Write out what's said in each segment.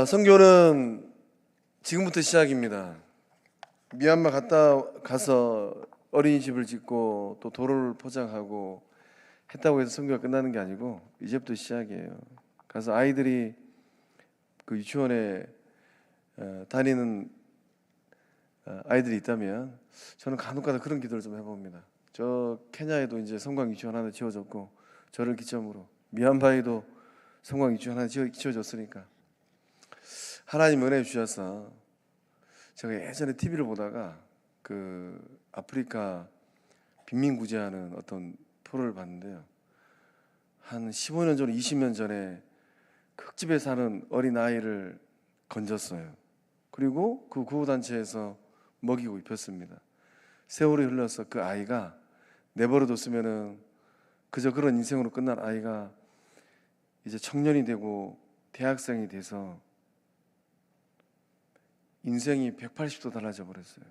선교는 지금부터 시작입니다. 미얀마 가서 어린이집을 짓고 또 도로를 포장하고 했다고 해서 선교가 끝나는 게 아니고 이제부터 시작이에요. 가서 아이들이 그 유치원에 다니는 아이들이 있다면 저는 간혹가다 그런 기도를 좀 해봅니다. 저 케냐에도 이제 성광 유치원 하나 지어졌고 저를 기점으로 미얀마에도 성광 유치원 하나 지어졌으니까 하나님 은혜 주셔서 제가 예전에 TV를 보다가 그 아프리카 빈민 구제하는 어떤 프로를 봤는데요. 한 15년 전, 20년 전에 흙집에 사는 어린 아이를 건졌어요. 그리고 그 구호단체에서 먹이고 입혔습니다. 세월이 흘러서 그 아이가 내버려뒀으면은 그저 그런 인생으로 끝난 아이가 이제 청년이 되고 대학생이 돼서 인생이 180도 달라져 버렸어요.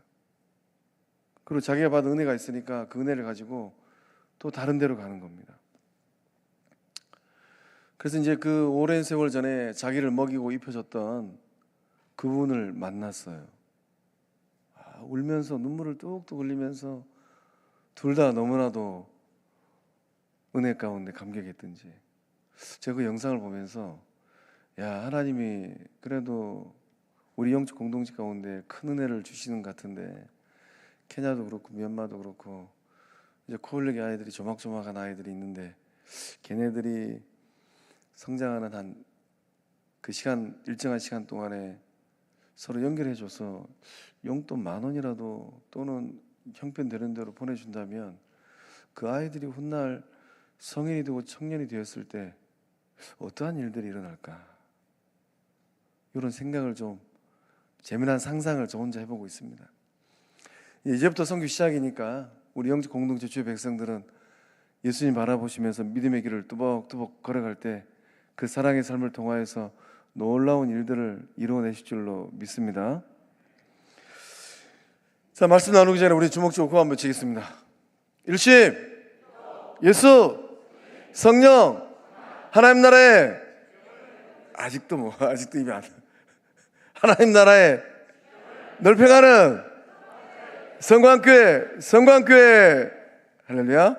그리고 자기가 받은 은혜가 있으니까 그 은혜를 가지고 또 다른 데로 가는 겁니다. 그래서 이제 그 오랜 세월 전에 자기를 먹이고 입혀줬던 그분을 만났어요. 울면서 눈물을 뚝뚝 흘리면서 둘 다 너무나도 은혜 가운데 감격했던지 제가 그 영상을 보면서 야, 하나님이 그래도 우리 영적 공동체 가운데 큰 은혜를 주시는 것 같은데 케냐도 그렇고 미얀마도 그렇고 이제 코올레기 아이들이 조막조막한 아이들이 있는데 걔네들이 성장하는 한 그 시간 일정한 시간 동안에 서로 연결해줘서 용돈 10,000원이라도 또는 형편되는 대로 보내준다면 그 아이들이 훗날 성인이 되고 청년이 되었을 때 어떠한 일들이 일어날까 이런 생각을 좀 재미난 상상을 저 혼자 해보고 있습니다. 이제부터 선교 시작이니까 우리 영적 공동체 주의 백성들은 예수님 바라보시면서 믿음의 길을 뚜벅뚜벅 걸어갈 때 그 사랑의 삶을 통하여서 놀라운 일들을 이루어내실 줄로 믿습니다. 자, 말씀 나누기 전에 우리 주목적으로 구호 한번 외치겠습니다. 일심, 예수, 성령, 하나님 나라에 아직도 입이 안 하나님 나라에 넓혀가는 성광교회 할렐루야.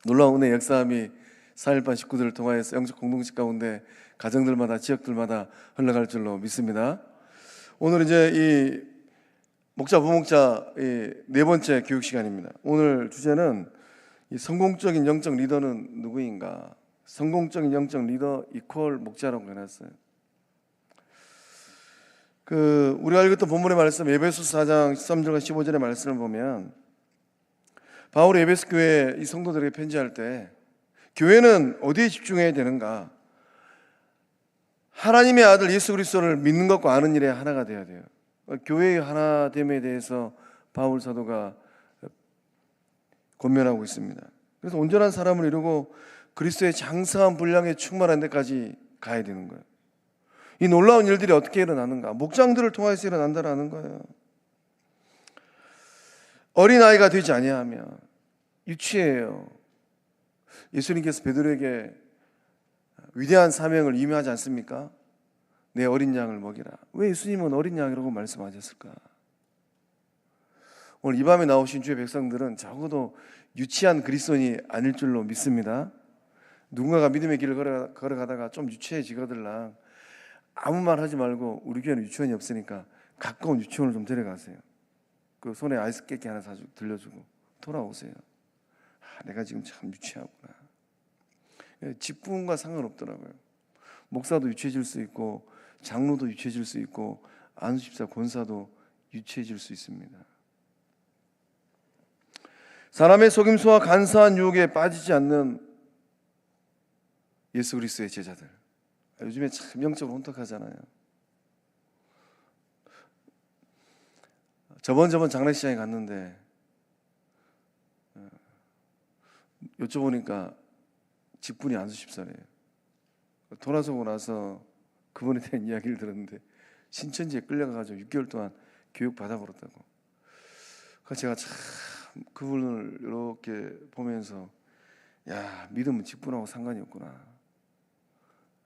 놀라운 은혜 역사함이 4.18 식구들을 통하여서 영적 공동체 가운데 가정들마다 지역들마다 흘러갈 줄로 믿습니다. 오늘 이제 이 목자 부목자 네 번째 교육 시간입니다. 오늘 주제는 이 성공적인 영적 리더는 누구인가? 성공적인 영적 리더 이퀄 목자라고 해놨어요. 우리가 읽었던 본문의 말씀 에베소서 4장 13절과 15절의 말씀을 보면 바울이 에베소 교회 이 성도들에게 편지할 때 교회는 어디에 집중해야 되는가? 하나님의 아들 예수 그리스도를 믿는 것과 아는 일에 하나가 되어야 돼요. 교회의 하나됨에 대해서 바울 사도가 권면하고 있습니다. 그래서 온전한 사람을 이루고 그리스도의 장성한 분량에 충만한 데까지 가야 되는 거예요. 이 놀라운 일들이 어떻게 일어나는가? 목장들을 통해서 일어난다라는 거예요. 어린아이가 되지 아니하면 유치해요. 예수님께서 베드로에게 위대한 사명을 임하지 않습니까? 내 어린 양을 먹이라. 왜 예수님은 어린 양이라고 말씀하셨을까? 오늘 이 밤에 나오신 주의 백성들은 적어도 유치한 그리스도인이 아닐 줄로 믿습니다. 누군가가 믿음의 길을 걸어가다가 좀 유치해지거들랑 아무 말 하지 말고 우리 교회는 유치원이 없으니까 가까운 유치원을 좀 데려가세요. 그 손에 아이스 깨끼 하나 사주고 들려주고 돌아오세요. 내가 지금 참 유치하구나. 직분과 상관없더라고요. 목사도 유치해질 수 있고 장로도 유치해질 수 있고 안수집사 권사도 유치해질 수 있습니다. 사람의 속임수와 간사한 유혹에 빠지지 않는 예수 그리스도의 제자들. 요즘에 참 영적으로 혼탁하잖아요. 저번 장례식장에 갔는데 여쭤보니까 직분이 안수집사래요. 돌아서고 나서 그분에 대한 이야기를 들었는데 신천지에 끌려가가지고 6개월 동안 교육 받아버렸다고. 그래서 제가 참 그분을 이렇게 보면서 야, 믿음은 직분하고 상관이 없구나.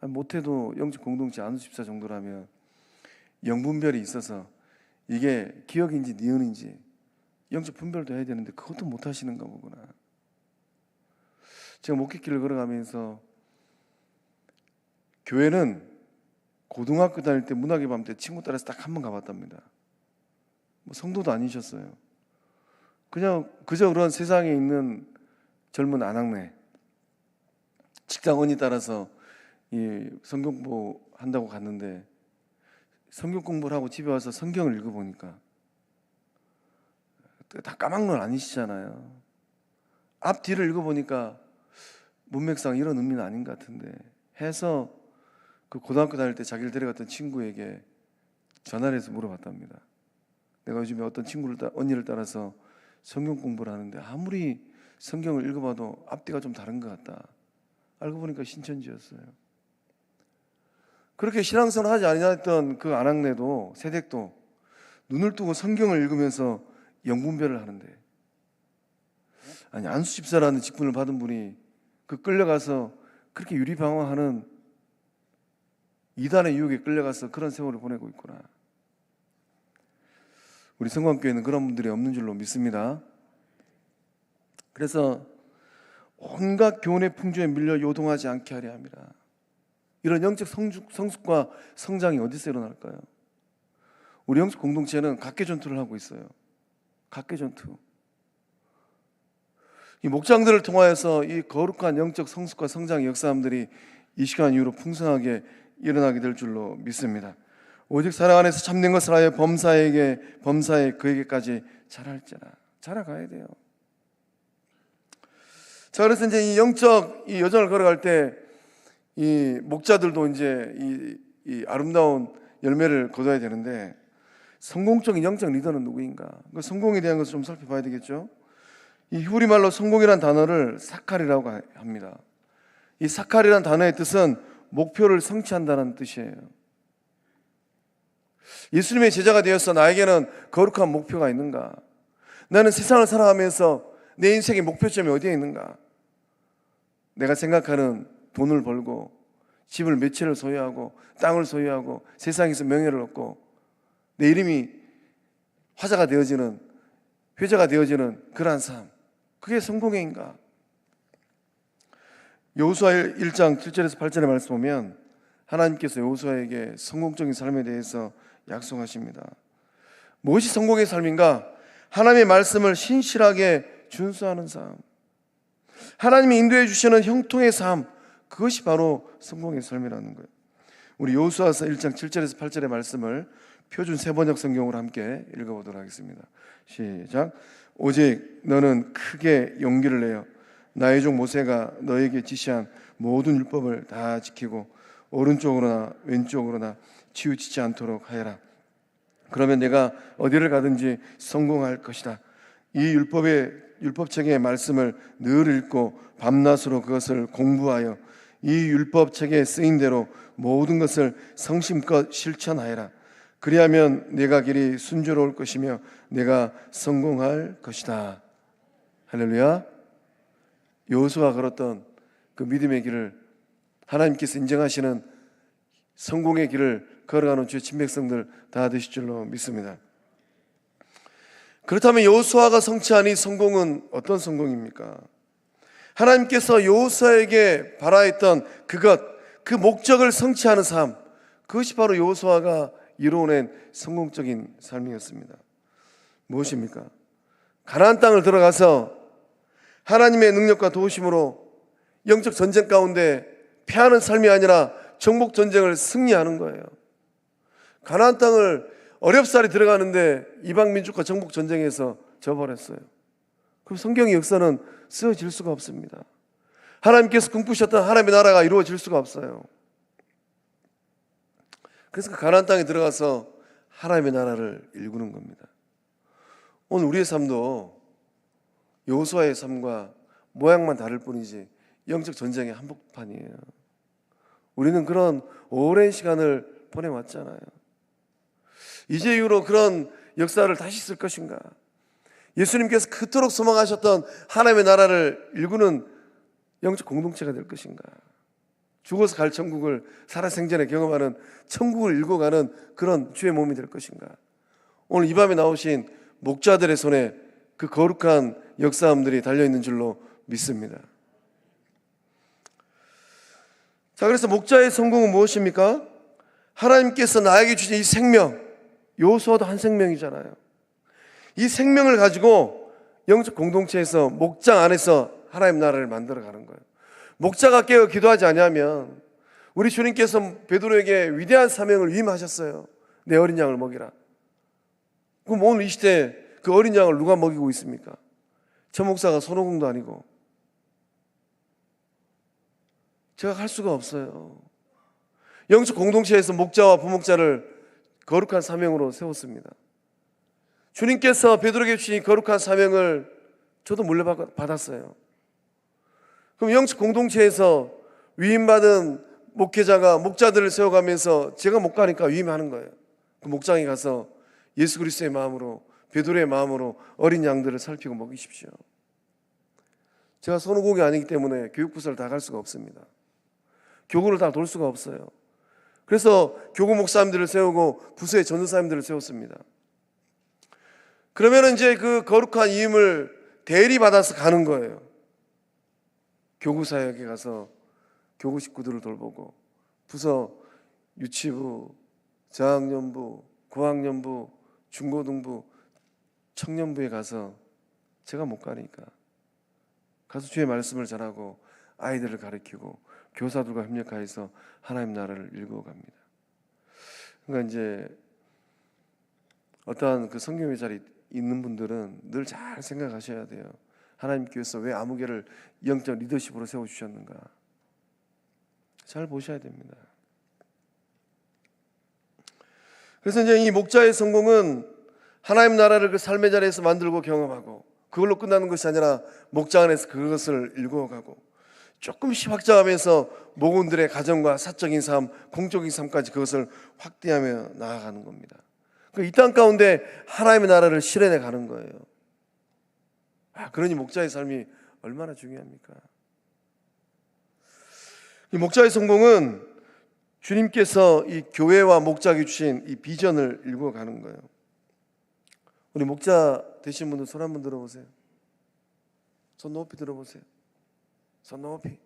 못해도 영적 공동체 안수집사 정도라면 영분별이 있어서 이게 기억인지 니은인지 영적 분별도 해야 되는데 그것도 못 하시는가 보구나. 제가 목회길을 걸어가면서 교회는 고등학교 다닐 때 문학의 밤 때 친구 따라서 딱 한 번 가봤답니다. 뭐 성도도 아니셨어요. 그냥 그저 그런 세상에 있는 젊은 아낙네, 직장 언니 따라서 이 성경 공부 한다고 갔는데 성경 공부를 하고 집에 와서 성경을 읽어보니까 다 까먹는 건 아니시잖아요. 앞뒤를 읽어보니까 문맥상 이런 의미는 아닌 것 같은데 해서 그 고등학교 다닐 때 자기를 데려갔던 친구에게 전화를 해서 물어봤답니다. 내가 요즘에 어떤 언니를 따라서 성경 공부를 하는데 아무리 성경을 읽어봐도 앞뒤가 좀 다른 것 같다. 알고 보니까 신천지였어요. 그렇게 신앙생활 하지 아니했던 그 아낙네도 세댁도 눈을 뜨고 성경을 읽으면서 영분별을 하는데, 아니 안수집사라는 직분을 받은 분이 그 끌려가서 그렇게 유리방황하는 이단의 유혹에 끌려가서 그런 세월을 보내고 있구나. 우리 성광교회는 그런 분들이 없는 줄로 믿습니다. 그래서 온갖 교훈의 풍조에 밀려 요동하지 않게 하려 합니다. 이런 영적 성숙과 성장이 어디서 일어날까요? 우리 영적 공동체는 각계 전투를 하고 있어요. 각계 전투. 이 목장들을 통하여서 이 거룩한 영적 성숙과 성장의 역사함들이 이 시간 이후로 풍성하게 일어나게 될 줄로 믿습니다. 오직 사랑 안에서 참된 것을 하여 범사에 그에게까지 자랄지라. 자라가야 돼요. 자, 그래서 이제 이 영적 이 여정을 걸어갈 때 이 목자들도 이제 이 아름다운 열매를 거둬야 되는데, 성공적인 영적 리더는 누구인가? 그 성공에 대한 것을 좀 살펴봐야 되겠죠. 이 히브리 말로 성공이라는 단어를 사칼이라고 합니다. 이 사칼이라는 단어의 뜻은 목표를 성취한다는 뜻이에요. 예수님의 제자가 되어서 나에게는 거룩한 목표가 있는가? 나는 세상을 살아가면서 내 인생의 목표점이 어디에 있는가? 내가 생각하는 돈을 벌고 집을 몇 채를 소유하고 땅을 소유하고 세상에서 명예를 얻고 내 이름이 화자가 되어지는, 회자가 되어지는 그러한 삶, 그게 성공인가? 여호수아 1장 7절에서 8절의 말씀 보면 하나님께서 여호수아에게 성공적인 삶에 대해서 약속하십니다. 무엇이 성공의 삶인가? 하나님의 말씀을 신실하게 준수하는 삶, 하나님이 인도해 주시는 형통의 삶, 그것이 바로 성공의 삶이라는 거예요. 우리 여호수아서 1장 7절에서 8절의 말씀을 표준 세번역 성경으로 함께 읽어보도록 하겠습니다. 시작. 오직 너는 크게 용기를 내어 나의 종 모세가 너에게 지시한 모든 율법을 다 지키고 오른쪽으로나 왼쪽으로나 치우치지 않도록 하여라. 그러면 내가 어디를 가든지 성공할 것이다. 이 율법책의 말씀을 늘 읽고 밤낮으로 그것을 공부하여 이 율법책에 쓰인 대로 모든 것을 성심껏 실천하여라. 그리하면 내가 길이 순조로울 것이며 내가 성공할 것이다. 할렐루야. 여호수아가 걸었던 그 믿음의 길을 하나님께서 인정하시는 성공의 길을 걸어가는 주의 친백성들 다 되실 줄로 믿습니다. 그렇다면 여호수아가 성취한 이 성공은 어떤 성공입니까? 하나님께서 여호수아에게 바라했던 그 목적을 성취하는 삶, 그것이 바로 여호수아가 이루어낸 성공적인 삶이었습니다. 무엇입니까? 가나안 땅을 들어가서 하나님의 능력과 도우심으로 영적 전쟁 가운데 패하는 삶이 아니라 정복 전쟁을 승리하는 거예요. 가나안 땅을 어렵사리 들어가는데 이방 민족과 정복 전쟁에서 져버렸어요. 그럼 성경의 역사는 쓰여질 수가 없습니다. 하나님께서 꿈꾸셨던 하나님의 나라가 이루어질 수가 없어요. 그래서 그 가나안 땅에 들어가서 하나님의 나라를 일구는 겁니다. 오늘 우리의 삶도 여호수아의 삶과 모양만 다를 뿐이지 영적 전쟁의 한복판이에요. 우리는 그런 오랜 시간을 보내왔잖아요. 이제 이후로 그런 역사를 다시 쓸 것인가? 예수님께서 그토록 소망하셨던 하나님의 나라를 일구는 영적 공동체가 될 것인가? 죽어서 갈 천국을 살아생전에 경험하는 천국을 일궈가는 그런 주의 몸이 될 것인가? 오늘 이 밤에 나오신 목자들의 손에 그 거룩한 역사함들이 달려있는 줄로 믿습니다. 자, 그래서 목자의 성공은 무엇입니까? 하나님께서 나에게 주신 이 생명, 여호수아도 한 생명이잖아요. 이 생명을 가지고 영적 공동체에서 목장 안에서 하나님 나라를 만들어가는 거예요. 목자가 깨어 기도하지 않으면 우리 주님께서 베드로에게 위대한 사명을 위임하셨어요. 내 어린 양을 먹이라. 그럼 오늘 이 시대에 그 어린 양을 누가 먹이고 있습니까? 저 목사가 손오공도 아니고. 제가 할 수가 없어요. 영적 공동체에서 목자와 부목자를 거룩한 사명으로 세웠습니다. 주님께서 베드로에게 주신 거룩한 사명을 저도 물려받았어요. 그럼 영적 공동체에서 위임받은 목회자가 목자들을 세워가면서 제가 못 가니까 위임하는 거예요. 그 목장에 가서 예수 그리스도의 마음으로, 베드로의 마음으로 어린 양들을 살피고 먹이십시오. 제가 손오공이 아니기 때문에 교육부서를 다 갈 수가 없습니다. 교구를 다 돌 수가 없어요. 그래서 교구 목사님들을 세우고 부서의 전도사님들을 세웠습니다. 그러면 이제 그 거룩한 위임을 대리받아서 가는 거예요. 교구 사역에 가서 교구 식구들을 돌보고, 부서 유치부, 저학년부, 고학년부, 중고등부, 청년부에 가서 제가 못 가니까 가서 주의 말씀을 전하고 아이들을 가르치고 교사들과 협력하여서 하나님 나라를 일구어갑니다. 그러니까 이제 어떠한 그 성경의 자리에 있는 분들은 늘 잘 생각하셔야 돼요. 하나님께서 왜 아무개를 영적 리더십으로 세워주셨는가 잘 보셔야 됩니다. 그래서 이제 이 목자의 성공은 하나님 나라를 그 삶의 자리에서 만들고 경험하고 그걸로 끝나는 것이 아니라 목장 안에서 그것을 일구어가고 조금씩 확장하면서 목원들의 가정과 사적인 삶, 공적인 삶까지 그것을 확대하며 나아가는 겁니다. 이 땅 가운데 하나님의 나라를 실현해 가는 거예요. 그러니 목자의 삶이 얼마나 중요합니까? 이 목자의 성공은 주님께서 이 교회와 목자에게 주신 이 비전을 일궈가는 거예요. 우리 목자 되신 분들 손 한번 들어보세요. 손 높이 들어보세요. 손 높이.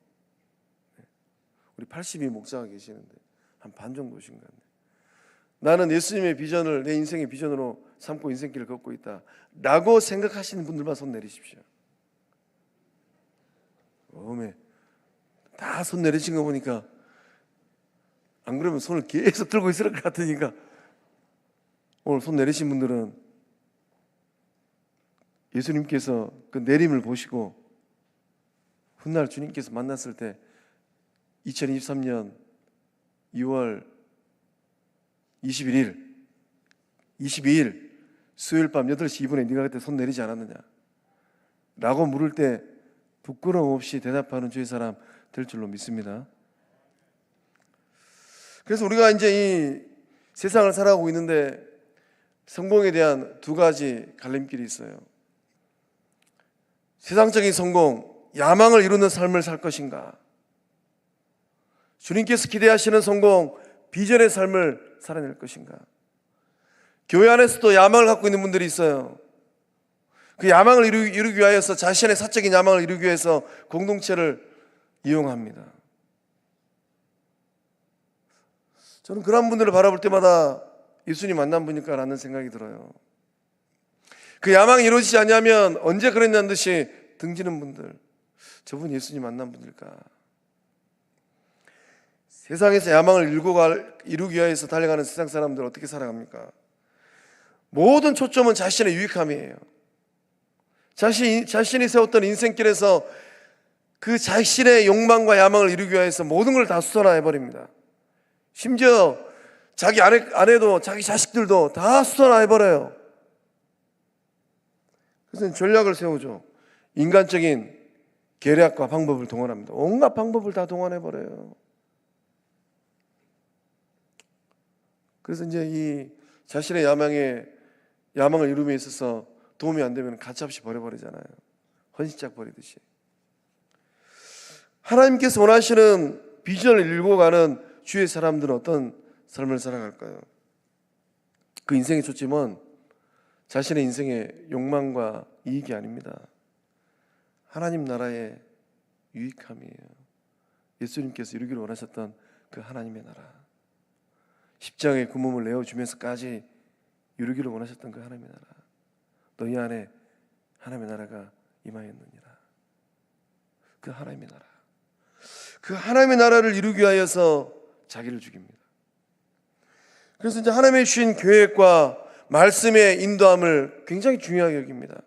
우리 82 목자가 계시는데 한 반 정도 오신 것 같네요. 나는 예수님의 비전을 내 인생의 비전으로 삼고 인생길을 걷고 있다 라고 생각하시는 분들만 손 내리십시오. 다 손 내리신 거 보니까 안 그러면 손을 계속 들고 있을 것 같으니까 오늘 손 내리신 분들은 예수님께서 그 내림을 보시고 훗날 주님께서 만났을 때 2023년 2월 22일 수요일 밤 8시 2분에 네가 그때 손 내리지 않았느냐 라고 물을 때 부끄러움 없이 대답하는 주의 사람 될 줄로 믿습니다. 그래서 우리가 이제 이 세상을 살아가고 있는데 성공에 대한 두 가지 갈림길이 있어요. 세상적인 성공, 야망을 이루는 삶을 살 것인가, 주님께서 기대하시는 성공, 비전의 삶을 살아낼 것인가. 교회 안에서도 야망을 갖고 있는 분들이 있어요. 그 야망을 이루기 위하여서 자신의 사적인 야망을 이루기 위해서 공동체를 이용합니다. 저는 그런 분들을 바라볼 때마다 예수님 만난 분일까 라는 생각이 들어요. 그 야망이 이루어지지 않으면 언제 그랬냐는 듯이 등지는 분들, 저분 예수님 만난 분일까. 세상에서 야망을 이루기 위해서 달려가는 세상 사람들 어떻게 살아갑니까? 모든 초점은 자신의 유익함이에요. 자신이 세웠던 인생길에서 그 자신의 욕망과 야망을 이루기 위해서 모든 걸 다 수선화해버립니다. 심지어 자기 아내도 자기 자식들도 다 수선화해버려요. 그래서 전략을 세우죠. 인간적인 계략과 방법을 동원합니다. 온갖 방법을 다 동원해버려요. 그래서 이제 이 자신의 야망을 이루며 있어서 도움이 안 되면 가차없이 버려버리잖아요. 헌신짝 버리듯이. 하나님께서 원하시는 비전을 이루고 가는 주의 사람들은 어떤 삶을 살아갈까요? 그 인생의 초점은 자신의 인생의 욕망과 이익이 아닙니다. 하나님 나라의 유익함이에요. 예수님께서 이루기를 원하셨던 그 하나님의 나라, 십자가의 그 몸을 내어주면서까지 이루기를 원하셨던 그 하나님의 나라, 너희 안에 하나님의 나라가 임하였느니라. 그 하나님의 나라, 그 하나님의 나라를 이루기 위하여서 자기를 죽입니다. 그래서 이제 하나님의 주신 계획과 말씀의 인도함을 굉장히 중요하게 여깁니다.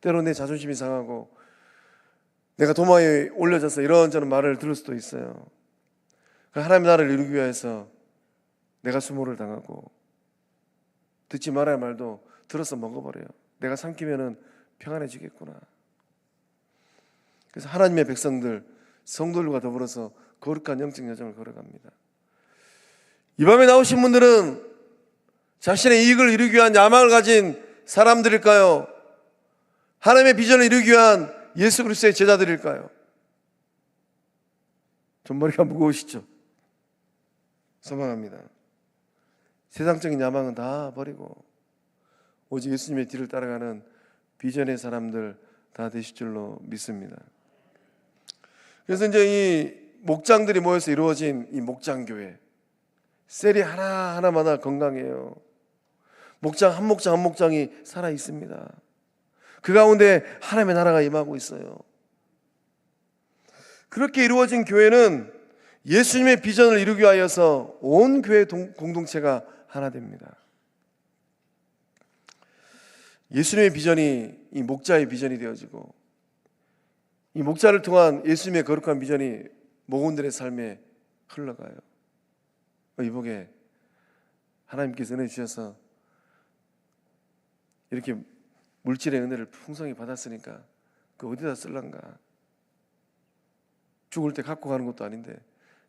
때로 내 자존심이 상하고 내가 도마에 올려져서 이런저런 말을 들을 수도 있어요. 그 하나님의 나라를 이루기 위해서 내가 수모를 당하고 듣지 말아야 할 말도 들어서 먹어버려요. 내가 삼키면은 평안해지겠구나. 그래서 하나님의 백성들, 성도들과 더불어서 거룩한 영적 여정을 걸어갑니다. 이 밤에 나오신 분들은 자신의 이익을 이루기 위한 야망을 가진 사람들일까요? 하나님의 비전을 이루기 위한 예수 그리스도의 제자들일까요? 좀 머리가 무거우시죠? 소망합니다. 세상적인 야망은 다 버리고 오직 예수님의 뒤를 따라가는 비전의 사람들 다 되실 줄로 믿습니다. 그래서 이제 이 목장들이 모여서 이루어진 이 목장교회, 셀이 하나하나마다 건강해요. 목장 한 목장 한 목장이 살아 있습니다. 그 가운데 하나님의 나라가 임하고 있어요. 그렇게 이루어진 교회는 예수님의 비전을 이루기 위하여서 온 교회 공동체가 하나 됩니다. 예수님의 비전이 이 목자의 비전이 되어지고 이 목자를 통한 예수님의 거룩한 비전이 목원들의 삶에 흘러가요. 이복에 하나님께서 은혜 주셔서 이렇게 물질의 은혜를 풍성히 받았으니까 그 어디다 쓸란가? 죽을 때 갖고 가는 것도 아닌데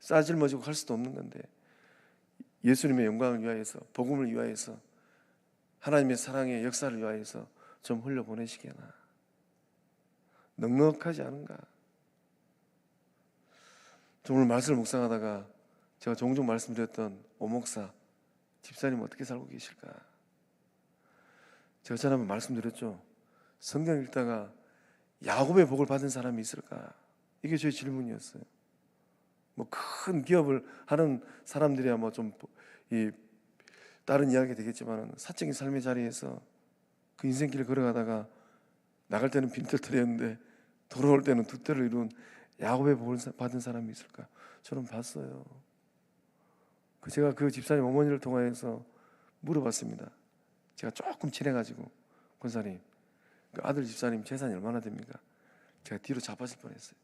싸질머지고 갈 수도 없는 건데 예수님의 영광을 위하여서, 복음을 위하여서, 하나님의 사랑의 역사를 위하여서 좀 흘려보내시게나. 넉넉하지 않은가? 오늘 말씀을 묵상하다가 제가 종종 말씀드렸던 오목사 집사님 어떻게 살고 계실까? 제가 지난번 말씀드렸죠. 성경 읽다가 야곱의 복을 받은 사람이 있을까? 이게 저의 질문이었어요. 뭐 큰 기업을 하는 사람들이야 뭐 좀 다른 이야기 되겠지만 사적인 삶의 자리에서 그 인생길을 걸어가다가 나갈 때는 빈털털이었는데 돌아올 때는 두 때를 이룬 야곱의 복을 받은 사람이 있을까? 저는 봤어요. 제가 그 집사님 어머니를 통하여서 물어봤습니다. 제가 조금 친해가지고 권사님, 그 아들 집사님 재산이 얼마나 됩니까? 제가 뒤로 자빠질 뻔했어요.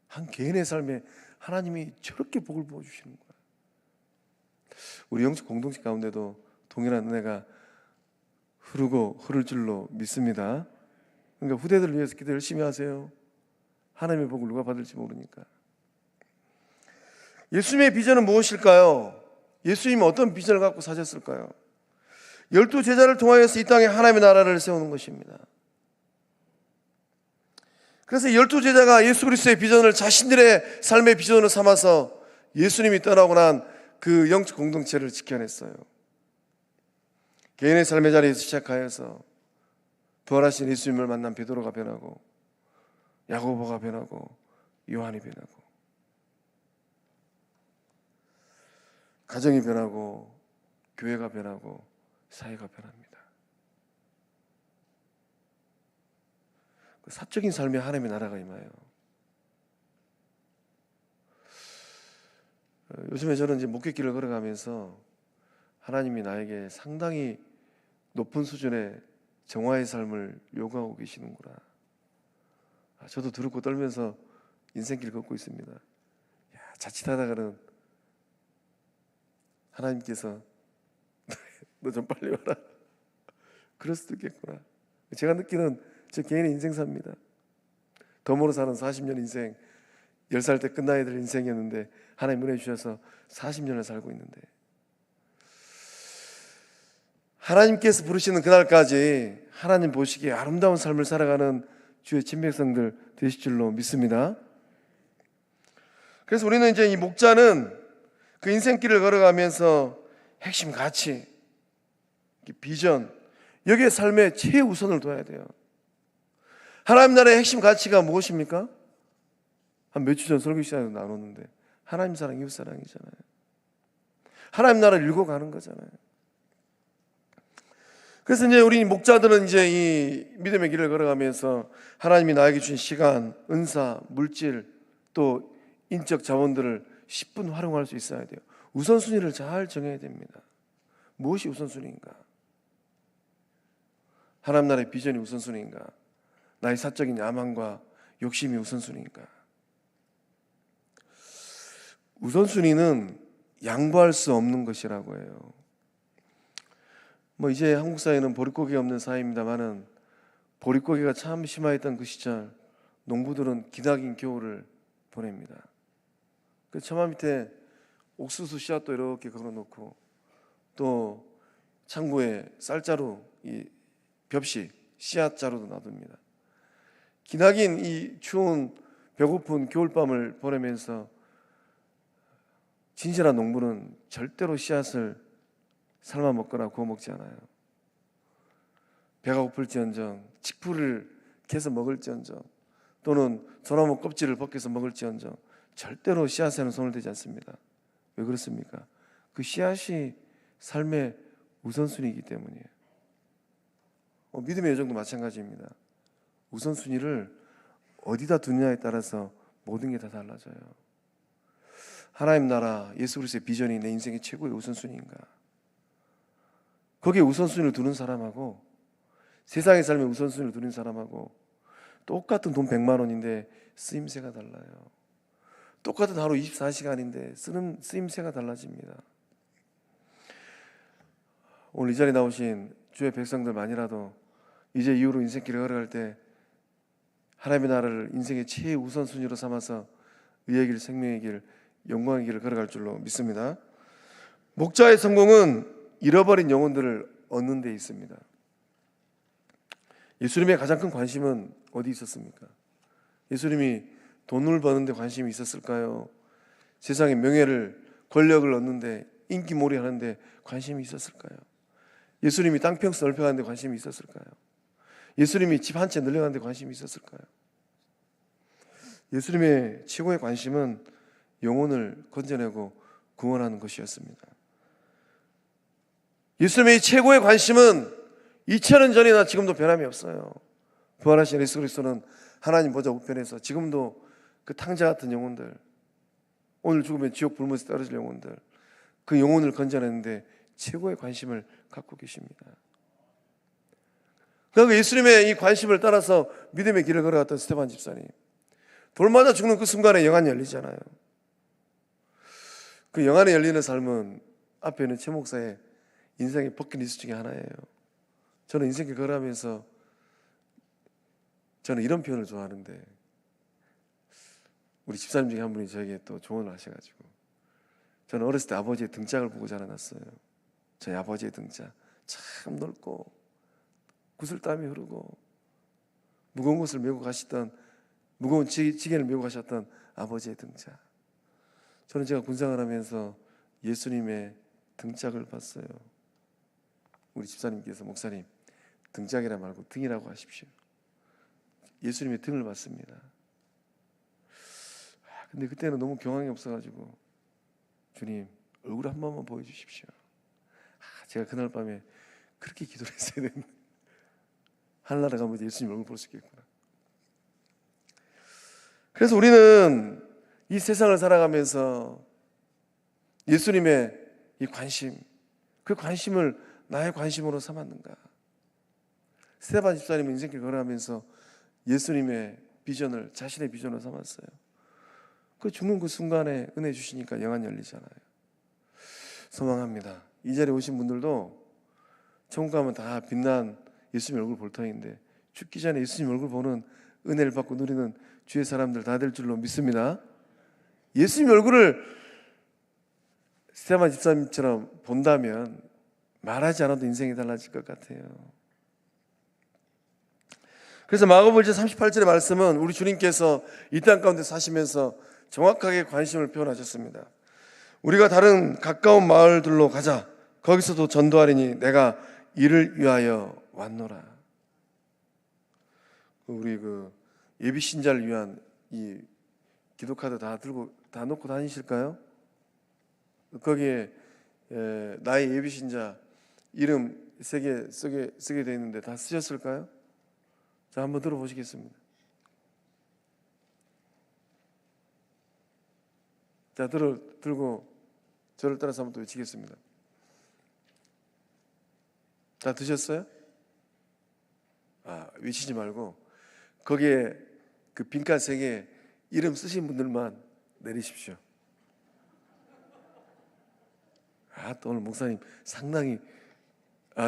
한 개인의 삶에 하나님이 저렇게 복을 부어주시는 거야. 우리 영적 공동체 가운데도 동일한 은혜가 흐를 줄로 믿습니다. 그러니까 후대들을 위해서 기도 열심히 하세요. 하나님의 복을 누가 받을지 모르니까. 예수님의 비전은 무엇일까요? 예수님은 어떤 비전을 갖고 사셨을까요? 12 제자를 통하여서 이 땅에 하나님의 나라를 세우는 것입니다. 그래서 12 제자가 예수 그리스도의 비전을 자신들의 삶의 비전으로 삼아서 예수님이 떠나고 난 그 영적 공동체를 지켜냈어요. 개인의 삶의 자리에서 시작하여서 부활하신 예수님을 만난 베드로가 변하고 야고보가 변하고 요한이 변하고 가정이 변하고 교회가 변하고 사회가 변합니다. 사적인 삶에 하나님의 나라가 임해요. 요즘에 저는 이제 목회길을 걸어가면서 하나님이 나에게 상당히 높은 수준의 정화의 삶을 요구하고 계시는구나. 저도 두렵고 떨면서 인생길 걷고 있습니다. 자칫하다가는 하나님께서 너 좀 빨리 와라. 그럴 수도 있겠구나. 제가 느끼는 제 개인의 인생사입니다. 덤으로 사는 40년 인생, 10살 때 끝나야 될 인생이었는데 하나님 은혜 주셔서 40년을 살고 있는데 하나님께서 부르시는 그날까지 하나님 보시기에 아름다운 삶을 살아가는 주의 친백성들 되실 줄로 믿습니다. 그래서 우리는 이제 이 목자는 그 인생길을 걸어가면서 핵심 가치, 비전, 여기에 삶의 최우선을 둬야 돼요. 하나님 나라의 핵심 가치가 무엇입니까? 한 몇 주 전 설교 시간에 나눴는데 하나님 사랑, 이웃 사랑이잖아요. 하나님 나라를 읽어가는 거잖아요. 그래서 이제 우리 목자들은 이제 이 믿음의 길을 걸어가면서 하나님이 나에게 주신 시간, 은사, 물질, 또 인적 자원들을 10분 활용할 수 있어야 돼요. 우선순위를 잘 정해야 됩니다. 무엇이 우선순위인가? 하나님 나라의 비전이 우선순위인가? 나의 사적인 야망과 욕심이 우선순위인가? 우선순위는 양보할 수 없는 것이라고 해요. 이제 한국 사회는 보릿고개가 없는 사회입니다만은 보릿고개가 참 심화했던 그 시절 농부들은 기나긴 겨울을 보냅니다. 그 처마 밑에 옥수수 씨앗도 이렇게 걸어놓고 또 창고에 쌀자루, 이 벽시 씨앗자루도 놔둡니다. 기나긴 이 추운 배고픈 겨울밤을 보내면서 진실한 농부는 절대로 씨앗을 삶아 먹거나 구워 먹지 않아요. 배가 고플지언정 칡풀을 캐서 먹을지언정 또는 소나무 껍질을 벗겨서 먹을지언정 절대로 씨앗에는 손을 대지 않습니다. 왜 그렇습니까? 그 씨앗이 삶의 우선순위이기 때문이에요. 믿음의 여정도 마찬가지입니다. 우선순위를 어디다 두느냐에 따라서 모든 게 다 달라져요. 하나님 나라, 예수 그리스도의 비전이 내 인생의 최고의 우선순위인가? 거기에 우선순위를 두는 사람하고 세상의 삶에 우선순위를 두는 사람하고 똑같은 돈 100만 원인데 쓰임새가 달라요. 똑같은 하루 24시간인데 쓰는 쓰임새가 달라집니다. 오늘 이 자리에 나오신 주의 백성들만이라도 이제 이후로 인생길을 걸어갈 때 하나님의 나라를 인생의 최우선순위로 삼아서 의의 길, 생명의 길, 영광의 길을 걸어갈 줄로 믿습니다. 목자의 성공은 잃어버린 영혼들을 얻는 데 있습니다. 예수님의 가장 큰 관심은 어디 있었습니까? 예수님이 돈을 버는 데 관심이 있었을까요? 세상의 명예를, 권력을 얻는데, 인기몰이 하는데 관심이 있었을까요? 예수님이 땅 평수 넓혀가는 데 관심이 있었을까요? 예수님이 집 한 채 늘려가는 데 관심이 있었을까요? 예수님의 최고의 관심은 영혼을 건져내고 구원하는 것이었습니다. 예수님의 최고의 관심은 2000년 전이나 지금도 변함이 없어요. 부활하신 예수 그리스도는 하나님 보좌 우편에서 지금도 그 탕자 같은 영혼들, 오늘 죽으면 지옥 불못에 떨어질 영혼들, 그 영혼을 건져내는데 최고의 관심을 갖고 계십니다. 그러니까 예수님의 이 관심을 따라서 믿음의 길을 걸어갔던 스데반 집사님, 돌 맞아 죽는 그 순간에 영안이 열리잖아요. 그 영안이 열리는 삶은 앞에 있는 최 목사의 인생의 버킷리스트 중에 하나예요. 저는 인생길 걸어가면서 저는 이런 표현을 좋아하는데, 우리 집사님 중에 한 분이 저에게 또 조언을 하셔가지고, 저는 어렸을 때 아버지의 등짝을 보고 자라났어요. 저희 아버지의 등짝 참 넓고 구슬땀이 흐르고 무거운 것을 메고 가시던, 무거운 지게를 메고 가셨던 아버지의 등짝. 저는 제가 군생활 하면서 예수님의 등짝을 봤어요. 우리 집사님께서 목사님 등짝이라 말고 등이라고 하십시오. 예수님의 등을 봤습니다. 근데 그때는 너무 경황이 없어가지고, 주님 얼굴 한 번만 보여주십시오. 제가 그날 밤에 그렇게 기도를 했어야 되는데, 하늘나라 가면 예수님 얼굴 볼 수 있겠구나. 그래서 우리는 이 세상을 살아가면서 예수님의 이 관심, 그 관심을 나의 관심으로 삼았는가? 스데반 집사님은 인생길 걸어가면서 예수님의 비전을 자신의 비전으로 삼았어요. 그 죽는 그 순간에 은혜 주시니까 영안 열리잖아요. 소망합니다. 이 자리에 오신 분들도 천국 가면 다 빛난 예수님 얼굴 볼 터인데, 죽기 전에 예수님 얼굴 보는 은혜를 받고 누리는 주의 사람들 다 될 줄로 믿습니다. 예수님 얼굴을 스데반 집사님처럼 본다면 말하지 않아도 인생이 달라질 것 같아요. 그래서 마가복음 38절의 말씀은 우리 주님께서 이 땅 가운데 사시면서 정확하게 관심을 표현하셨습니다. 우리가 다른 가까운 마을들로 가자. 거기서도 전도하리니 내가 이를 위하여 왔노라. 우리 예비 신자를 위한 이 기도카드 다 놓고 다니실까요? 거기에 나의 예비 신자 이름 쓰게 되어 있는데 다 쓰셨을까요? 자, 한번 들어보시겠습니다. 자, 들고 저를 따라서 한번 또 외치겠습니다. 다 드셨어요? 외치지 말고 거기에 그 빈칸 3개 이름 쓰신 분들만 내리십시오. 또 오늘 목사님 상당히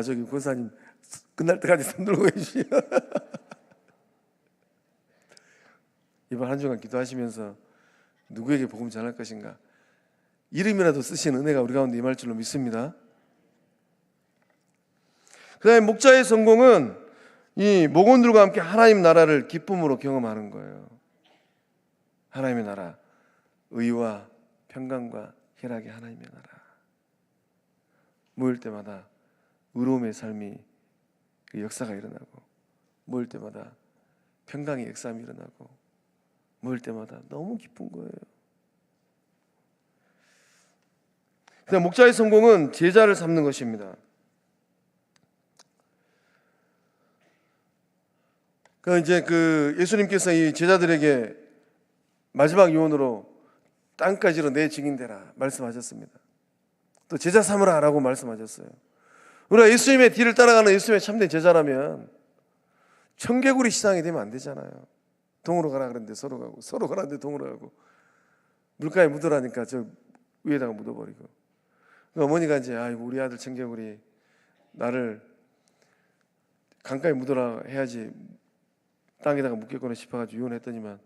저기 권사님 끝날 때까지 손 들고 계시죠. 이번 한 주간 기도하시면서 누구에게 복음 전할 것인가 이름이라도 쓰신 은혜가 우리 가운데 임할 줄로 믿습니다. 그 다음에 목자의 성공은 이 목원들과 함께 하나님 나라를 기쁨으로 경험하는 거예요. 하나님의 나라, 의와 평강과 희락의 하나님의 나라. 모일 때마다 의로움의 삶이 역사가 일어나고, 모일 때마다 평강의 역사함이 일어나고, 모일 때마다 너무 기쁜 거예요. 그다음 목자의 성공은 제자를 삼는 것입니다. 이제 예수님께서 이 제자들에게 마지막 유언으로 땅까지로 내 증인되라 말씀하셨습니다. 또 제자 삼으라라고 말씀하셨어요. 우리가 예수님의 뒤를 따라가는 예수님의 참된 제자라면 청개구리 시장이 되면 안 되잖아요. 동으로 가라 그랬는데 서로 가고, 서로 가라는데 동으로 가고, 물가에 묻으라니까 저 위에다가 묻어버리고. 어머니가 이제 우리 아들 청개구리 나를 강가에 묻어라 해야지 땅에다가 묻겠거나 싶어가지고 유언했더니만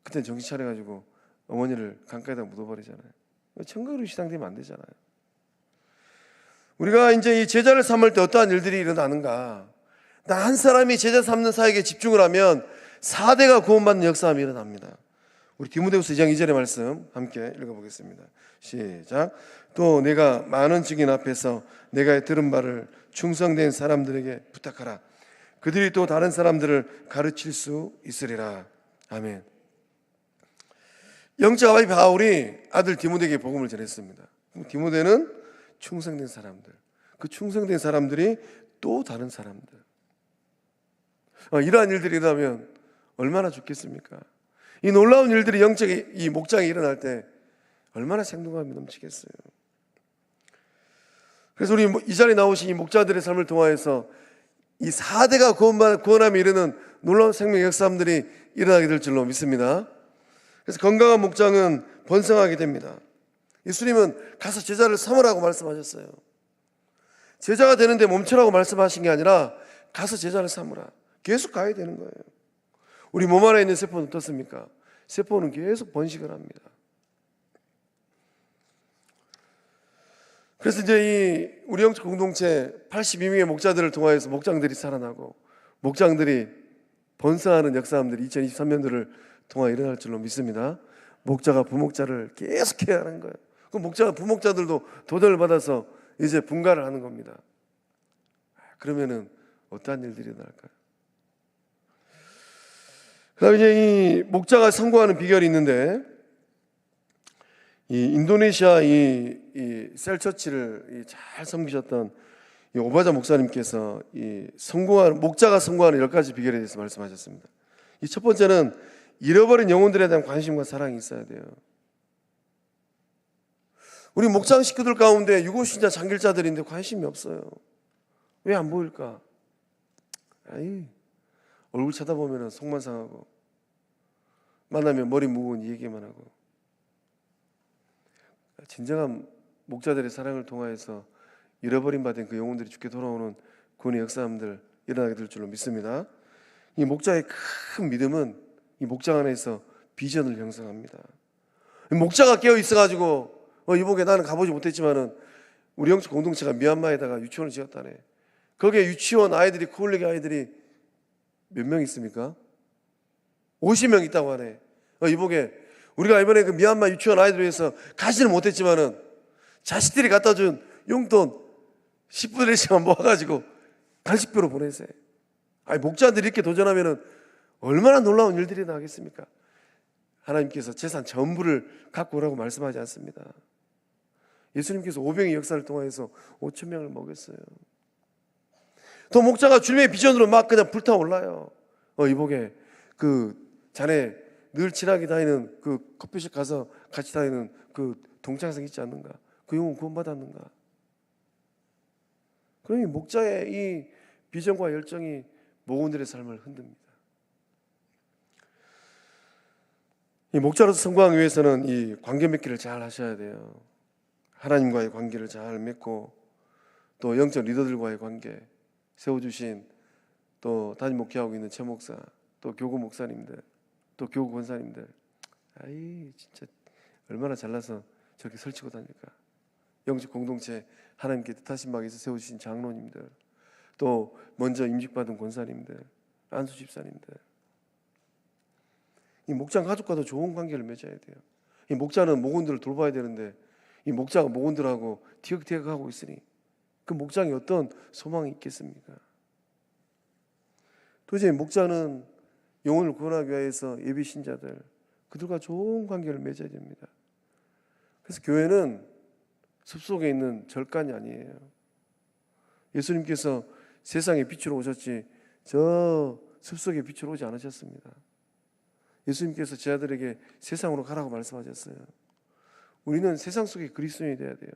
그때 정신 차려가지고 어머니를 강가에다가 묻어버리잖아요. 청개구리 시장 되면 안 되잖아요. 우리가 이제 이 제자를 삼을 때 어떠한 일들이 일어나는가? 나 한 사람이 제자 삼는 사역에 집중을 하면 4대가 구원받는 역사함이 일어납니다. 우리 디모데후서 2장 2절의 말씀 함께 읽어보겠습니다. 시작. 또 내가 많은 증인 앞에서 내가 들은 바를 충성된 사람들에게 부탁하라. 그들이 또 다른 사람들을 가르칠 수 있으리라. 아멘. 영적 아버지 바울이 아들 디모데에게 복음을 전했습니다. 디모데는 충성된 사람들, 그 충성된 사람들이 또 다른 사람들. 이러한 일들이 일어나면 얼마나 좋겠습니까? 이 놀라운 일들이 영적인 이 목장에 일어날 때 얼마나 생동감이 넘치겠어요. 그래서 우리 이 자리에 나오신 이 목자들의 삶을 통하여서 이 4대가 구원함에 이르는 놀라운 생명 역사들이 일어나게 될 줄로 믿습니다. 그래서 건강한 목장은 번성하게 됩니다. 예수님은 가서 제자를 삼으라고 말씀하셨어요. 제자가 되는데 멈추라고 말씀하신 게 아니라 가서 제자를 삼으라. 계속 가야 되는 거예요. 우리 몸 안에 있는 세포는 어떻습니까? 세포는 계속 번식을 합니다. 그래서 이제 우리 영적 공동체 82명의 목자들을 통하여서 목장들이 살아나고 목장들이 번성하는 역사함들이 2023년도를 통하여 일어날 줄로 믿습니다. 목자가 부목자를 계속해야 하는 거예요. 그 목자가 부목자들도 도전을 받아서 이제 분가를 하는 겁니다. 그러면은 어떠한 일들이 일어날까요? 그다음에 이제 이 목자가 성공하는 비결이 있는데, 이 인도네시아 이 셀처치를 잘 섬기셨던 이 오바자 목사님께서 이 목자가 성공하는 10가지 비결에 대해서 말씀하셨습니다. 이 첫 번째는 잃어버린 영혼들에 대한 관심과 사랑이 있어야 돼요. 우리 목장 식구들 가운데 유고신자 장길자들인데 관심이 없어요. 왜 안 보일까? 얼굴 쳐다보면 속만 상하고, 만나면 머리 무거운 이 얘기만 하고. 진정한 목자들의 사랑을 통하여서 잃어버림 받은 그 영혼들이 주께 돌아오는 구원의 역사함들 일어나게 될 줄로 믿습니다. 이 목자의 큰 믿음은 이 목장 안에서 비전을 형성합니다. 목자가 깨어 있어가지고 이복에 나는 가보지 못했지만은 우리 영적 공동체가 미얀마에다가 유치원을 지었다네. 거기에 유치원 아이들이, 코올리기 아이들이 몇 명 있습니까? 50명 있다고 하네. 이복에 우리가 이번에 그 미얀마 유치원 아이들을 위해서 가지는 못했지만은 자식들이 갖다 준 용돈 10분의 1씩만 모아가지고 간식비로 보내세요. 아니, 목자들이 이렇게 도전하면은 얼마나 놀라운 일들이 나겠습니까? 하나님께서 재산 전부를 갖고 오라고 말씀하지 않습니다. 예수님께서 오병의 역사를 통해서 5천 명을 먹였어요. 또 목자가 주님의 비전으로 막 그냥 불타올라요. 이복에 그 자네 늘 친하게 다니는 그 커피숍 가서 같이 다니는 그 동창생 있지 않는가? 그 영혼 구원받았는가? 그러니 목자의 이 비전과 열정이 모건들의 삶을 흔듭니다. 이 목자로서 성공하기 위해서는 이 관계 맺기를 잘 하셔야 돼요. 하나님과의 관계를 잘 맺고 또 영적 리더들과의 관계 세워주신 또 담임 목회하고 있는 최 목사, 또 교구 목사님들, 또 교구 권사님들, 아이 진짜 얼마나 잘나서 저렇게 설치고 다닐까. 영적 공동체 하나님께 뜻하신 바에서 세우신 장로님들, 또 먼저 임직받은 권사님들, 안수 집사님들, 이 목장 가족과도 좋은 관계를 맺어야 돼요. 이 목자는 목원들을 돌봐야 되는데 이 목자가 목원들하고 티격태격하고 있으니 그 목장에 어떤 소망이 있겠습니까? 도저히 목자는 영혼을 구원하기 위해서 예비 신자들 그들과 좋은 관계를 맺어야 됩니다. 그래서 교회는 숲속에 있는 절간이 아니에요. 예수님께서 세상의 빛으로 오셨지 저 숲속의 빛으로 오지 않으셨습니다. 예수님께서 제자들에게 세상으로 가라고 말씀하셨어요. 우리는 세상 속의 그리스도인이 돼야 돼요.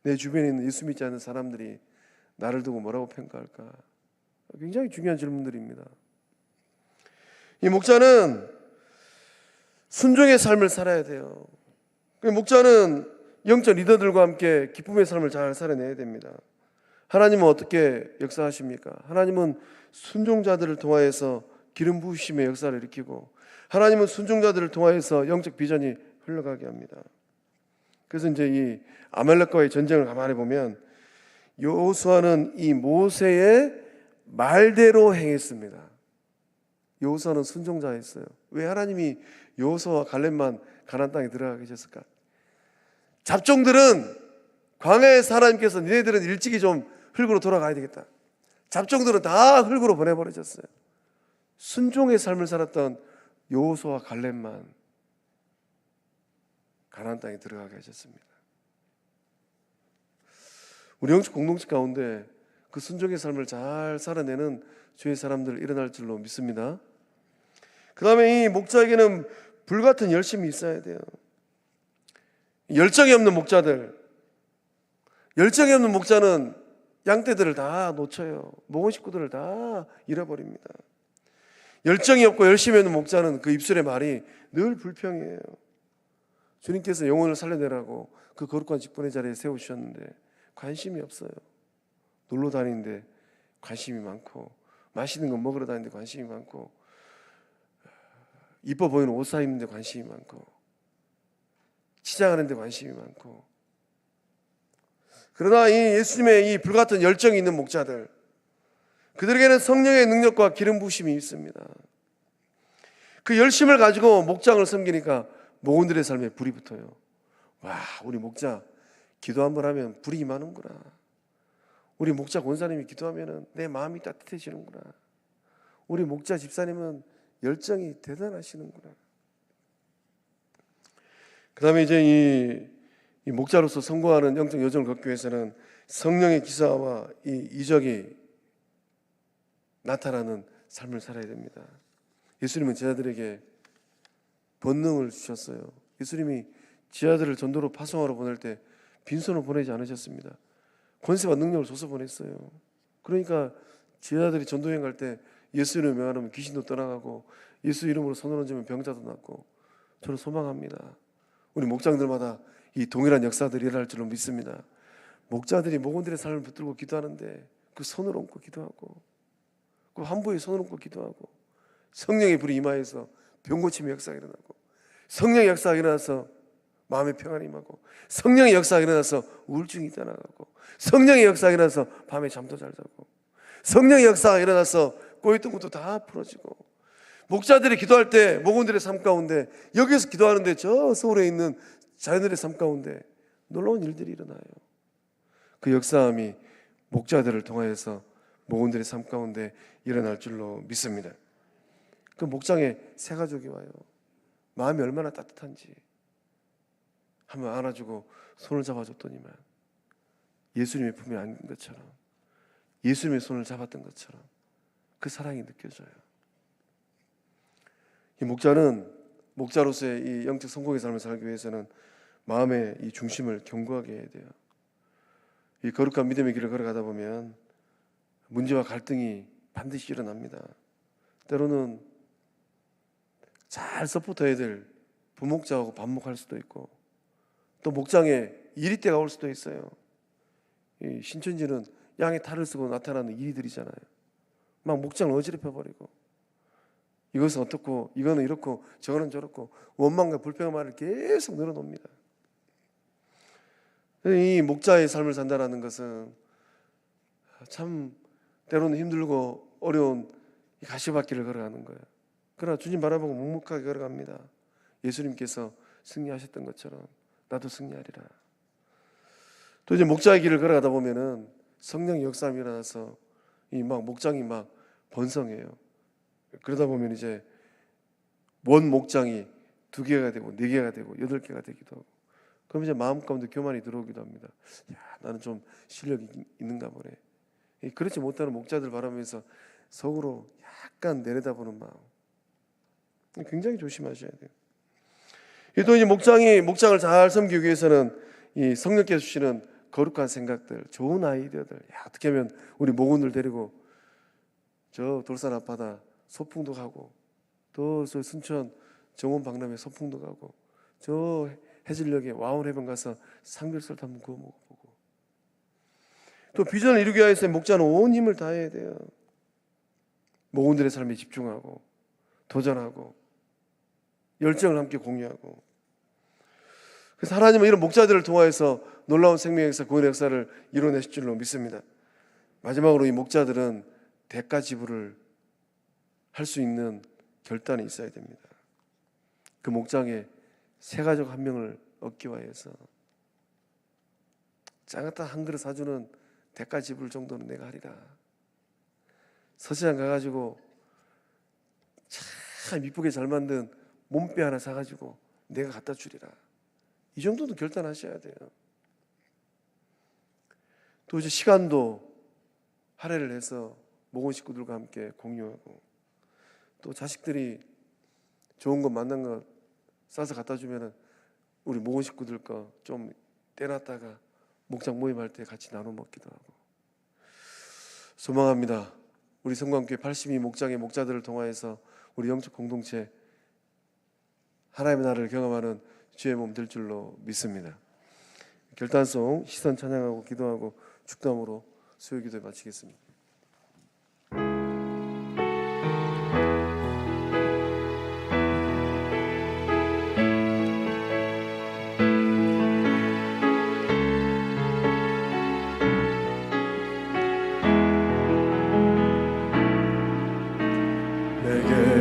내 주변에 있는 예수 믿지 않는 사람들이 나를 두고 뭐라고 평가할까? 굉장히 중요한 질문들입니다. 이 목자는 순종의 삶을 살아야 돼요. 목자는 영적 리더들과 함께 기쁨의 삶을 잘 살아내야 됩니다. 하나님은 어떻게 역사하십니까? 하나님은 순종자들을 통하여서 기름 부으심의 역사를 일으키고 하나님은 순종자들을 통하여서 영적 비전이 흘러가게 합니다. 그래서 이제 이 아말렉과의 전쟁을 가만히 보면 여호수아는 이 모세의 말대로 행했습니다. 여호수아는 순종자였어요. 왜 하나님이 여호수아와 갈렙만 가나안 땅에 들어가게 하셨을까? 잡종들은 광야에서 하나님께서 니네들은 일찍이 좀 흙으로 돌아가야 되겠다. 잡종들은 다 흙으로 보내버리셨어요. 순종의 삶을 살았던 여호수아와 갈렙만 가나안 땅에 들어가게 하셨습니다. 우리 영적 공동체 가운데 그 순종의 삶을 잘 살아내는 주의 사람들 일어날 줄로 믿습니다. 그 다음에 이 목자에게는 불같은 열심이 있어야 돼요. 열정이 없는 목자들, 열정이 없는 목자는 양떼들을 다 놓쳐요. 목원 식구들을 다 잃어버립니다. 열정이 없고 열심히 없는 목자는 그 입술의 말이 늘 불평이에요. 주님께서 영혼을 살려내라고 그 거룩한 직분의 자리에 세우셨는데 관심이 없어요. 놀러 다니는데 관심이 많고 맛있는 거 먹으러 다니는데 관심이 많고 이뻐 보이는 옷 사 입는데 관심이 많고 치장하는데 관심이 많고 그러나 이 예수님의 이 불같은 열정이 있는 목자들 그들에게는 성령의 능력과 기름 부으심이 있습니다. 그 열심을 가지고 목장을 섬기니까 목원들의 삶에 불이 붙어요. 와, 우리 목자 기도 한번 하면 불이 임하는구나. 우리 목자 권사님이 기도하면 내 마음이 따뜻해지는구나. 우리 목자 집사님은 열정이 대단하시는구나. 그 다음에 이제 이 목자로서 성공하는 영적 여정을 걷기 위해서는 성령의 기사와 이 이적이 나타나는 삶을 살아야 됩니다. 예수님은 제자들에게 권능을 주셨어요. 예수님이 제자들을 전도로 파송하러 보낼 때 빈손으로 보내지 않으셨습니다. 권세와 능력을 줘서 보냈어요. 그러니까 제자들이 전도여행 갈 때 예수 이름을 명하면 귀신도 떠나가고 예수 이름으로 손을 얹으면 병자도 낫고 저는 소망합니다. 우리 목장들마다 이 동일한 역사들이 일어날 줄로 믿습니다. 목자들이 목원들의 삶을 붙들고 기도하는데 그 손을 얹고 기도하고 그 환부에 손을 얹고 기도하고 성령의 불이 임하여서 병고침의 역사가 일어나고 성령의 역사가 일어나서 마음의 평안이 임하고 성령의 역사가 일어나서 우울증이 떠나가고 성령의 역사가 일어나서 밤에 잠도 잘 자고 성령의 역사가 일어나서 꼬였던 것도 다 풀어지고 목자들이 기도할 때 목원들의 삶 가운데, 여기서 기도하는데 저 서울에 있는 자녀들의 삶 가운데 놀라운 일들이 일어나요. 그 역사함이 목자들을 통하여서 목원들의 삶 가운데 일어날 줄로 믿습니다. 그 목장에 새 가족이 와요. 마음이 얼마나 따뜻한지 한번 안아주고 손을 잡아줬더니만 예수님의 품에 안긴 것처럼, 예수님의 손을 잡았던 것처럼 그 사랑이 느껴져요. 이 목자는, 목자로서의 이 영적 성공의 삶을 살기 위해서는 마음의 이 중심을 견고하게 해야 돼요. 이 거룩한 믿음의 길을 걸어가다 보면 문제와 갈등이 반드시 일어납니다. 때로는 잘 서포트해야 될 부목자하고 반목할 수도 있고, 또 목장에 이리때가 올 수도 있어요. 이 신천지는 양의 탈을 쓰고 나타나는 이리들이잖아요. 막 목장을 어지럽혀버리고, 이것은 어떻고 이거는 이렇고 저거는 저렇고 원망과 불평의 말을 계속 늘어놓습니다. 이 목자의 삶을 산다는 것은 참 때로는 힘들고 어려운 가시밭길을 걸어가는 거예요. 그러나 주님 바라보고 묵묵하게 걸어갑니다. 예수님께서 승리하셨던 것처럼 나도 승리하리라. 또 이제 목자의 길을 걸어가다 보면은 성령의 역사함이 일어나서 이 막 목장이 막 번성해요. 그러다 보면 이제 원 목장이 2개가 되고 4개가 되고 8개가 되기도 하고, 그럼 이제 마음 가운데 교만이 들어오기도 합니다. 야, 나는 좀 실력이 있는가 보네. 그렇지 못하는 목자들 바라보면서 속으로 약간 내려다보는 마음, 굉장히 조심하셔야 돼요. 또 이제 목장을 잘 섬기기 위해서는 이 성령께서 주시는 거룩한 생각들, 좋은 아이디어들, 야, 어떻게 하면 우리 목원들 데리고 저 돌산 앞바다 소풍도 가고, 또 저 순천 정원 박람회 소풍도 가고, 저 해질녘에 와운해변 가서 삼겹살도 한번 구워 먹어보고, 또 비전을 이루기 위해서 목자는 온 힘을 다해야 돼요. 목원들의 삶에 집중하고 도전하고 열정을 함께 공유하고. 그래서 하나님은 이런 목자들을 통하여서 놀라운 생명의 역사, 구원의 역사를 이뤄내실 줄로 믿습니다. 마지막으로 이 목자들은 대가 지불을 할 수 있는 결단이 있어야 됩니다. 그 목장에 새 가족 한 명을 얻기 위해서 짱따 한 그릇 사주는 대가 지불 정도는 내가 하리라. 서시장 가가지고 참 이쁘게 잘 만든 몸빼 하나 사가지고 내가 갖다 주리라. 이 정도는 결단하셔야 돼요. 또 이제 시간도 할애를 해서 목원 식구들과 함께 공유하고, 또 자식들이 좋은 거 만난 거 싸서 갖다 주면은 우리 목원 식구들 거 좀 떼놨다가 목장 모임할 때 같이 나눠 먹기도 하고. 소망합니다. 우리 성광교회 82 목장의 목자들을 통하여서 우리 영적 공동체 하나님의 나라를 경험하는 주의 몸 될 줄로 믿습니다. 결단송 시선 찬양하고 기도하고 축담으로 수요 기도에 마치겠습니다.